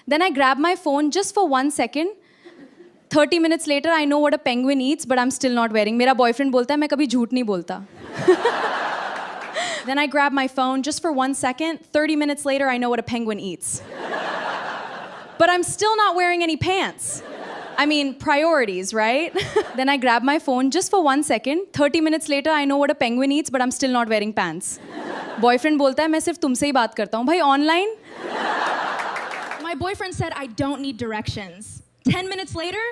Then I grab my phone just for 1 second. 30 minutes later, I know what a penguin eats, but I'm still not wearing. मेरा boyfriend बोलता है मैं कभी झूठ नहीं बोलता. Then I grab my phone just for 1 second. 30 minutes later, I know what a penguin eats. But I'm still not wearing any pants. I mean, priorities, right? Then I grab my phone just for 1 second. 30 minutes later, I know what a penguin eats, but I'm still not wearing pants. Boyfriend बोलता है मैं सिर्फ तुमसे ही बात करता हूँ. भाई online? My boyfriend said I don't need directions. 10 minutes later,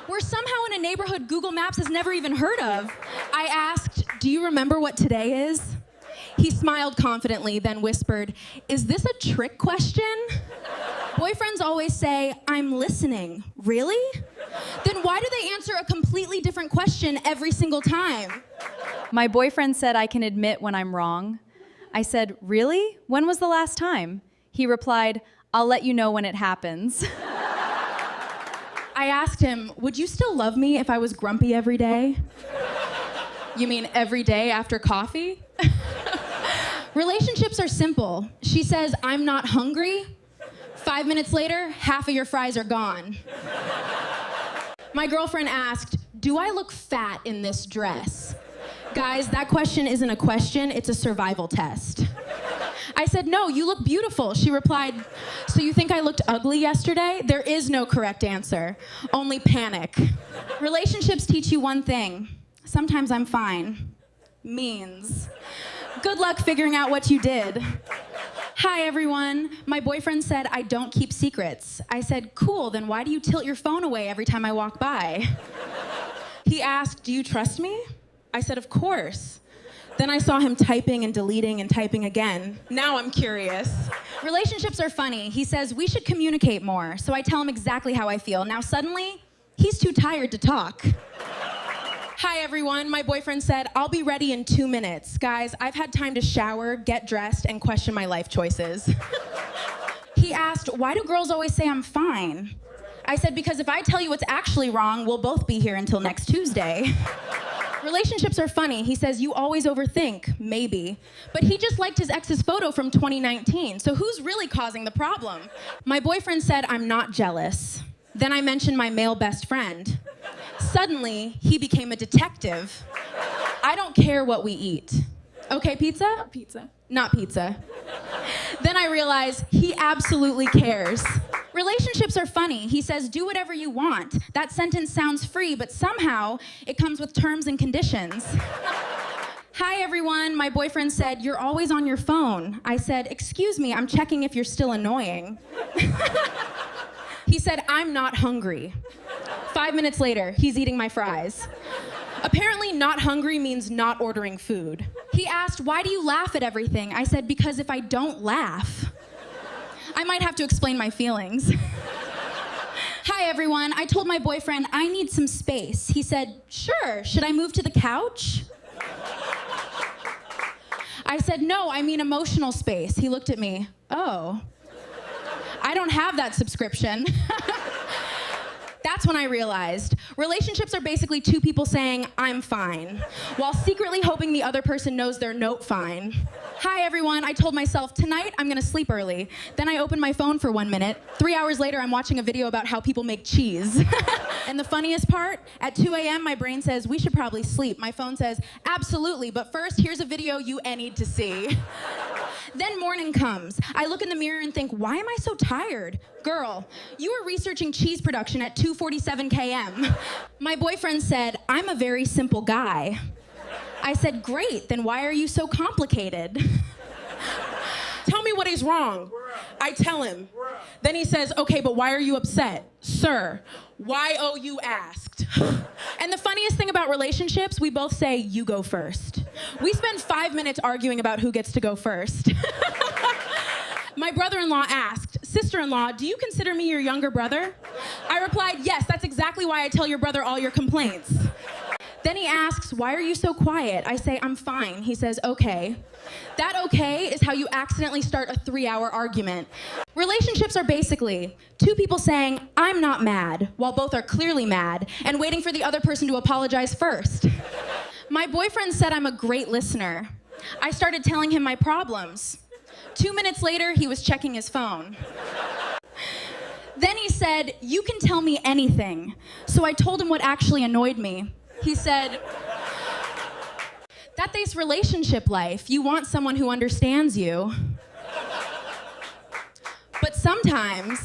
we're somehow in a neighborhood Google Maps has never even heard of. I asked, do you remember what today is? He smiled confidently, then whispered, is this a trick question? Boyfriends always say, I'm listening. Really? Then why do they answer a completely different question every single time? My boyfriend said I can admit when I'm wrong. I said, really? When was the last time? He replied, I'll let you know when it happens. I asked him, would you still love me if I was grumpy every day? You mean every day after coffee? Relationships are simple. She says, I'm not hungry. 5 minutes later, half of your fries are gone. My girlfriend asked, do I look fat in this dress? Guys, that question isn't a question, it's a survival test. I said, no, you look beautiful. She replied, so you think I looked ugly yesterday? There is no correct answer, only panic. Relationships teach you one thing. Sometimes I'm fine. Means. Good luck figuring out what you did. Hi, everyone. My boyfriend said I don't keep secrets. I said, cool, then why do you tilt your phone away every time I walk by? He asked, do you trust me? I said, of course. Then I saw him typing and deleting and typing again. Now I'm curious. Relationships are funny. He says, we should communicate more. So I tell him exactly how I feel. Now suddenly, he's too tired to talk. Hi, everyone. My boyfriend said, I'll be ready in 2 minutes. Guys, I've had time to shower, get dressed, and question my life choices. He asked, why do girls always say I'm fine? I said, because if I tell you what's actually wrong, we'll both be here until next Tuesday. Relationships are funny. He says, you always overthink, maybe. But he just liked his ex's photo from 2019, so who's really causing the problem? My boyfriend said, I'm not jealous. Then I mentioned my male best friend. Suddenly, he became a detective. I don't care what we eat. Okay, pizza? Pizza. Not pizza. Then I realized he absolutely cares. Relationships are funny. He says, do whatever you want. That sentence sounds free, but somehow it comes with terms and conditions. Hi, everyone. My boyfriend said, you're always on your phone. I said, excuse me, I'm checking if you're still annoying. He said, I'm not hungry. 5 minutes later, he's eating my fries. Apparently, not hungry means not ordering food. He asked, why do you laugh at everything? I said, because if I don't laugh, I might have to explain my feelings. Hi, everyone. I told my boyfriend I need some space. He said, sure, should I move to the couch? I said, no, I mean emotional space. He looked at me, oh, I don't have that subscription. That's when I realized relationships are basically two people saying, I'm fine, while secretly hoping the other person knows they're not fine. Hi, everyone. I told myself, tonight I'm gonna sleep early. Then I opened my phone for 1 minute. 3 hours later, I'm watching a video about how people make cheese. And the funniest part, at 2 a.m., my brain says, we should probably sleep. My phone says, absolutely, but first, here's a video you need to see. Then morning comes. I look in the mirror and think, why am I so tired? Girl, you were researching cheese production at 2:47 km. My boyfriend said, I'm a very simple guy. I said, great, then why are you so complicated? Tell me what is wrong. I tell him. Then he says, okay, but why are you upset? Sir, why oh you asked? And the funniest thing about relationships, we both say, you go first. We spend 5 minutes arguing about who gets to go first. My brother-in-law asked, sister-in-law, do you consider me your younger brother? I replied, yes, that's exactly why I tell your brother all your complaints. Then he asks, why are you so quiet? I say, I'm fine. He says, okay. That okay is how you accidentally start a 3-hour argument. Relationships are basically two people saying, I'm not mad, while both are clearly mad, and waiting for the other person to apologize first. My boyfriend said I'm a great listener. I started telling him my problems. 2 minutes later, he was checking his phone. Then he said, "You can tell me anything." So I told him what actually annoyed me. He said, "That this relationship life, you want someone who understands you. But sometimes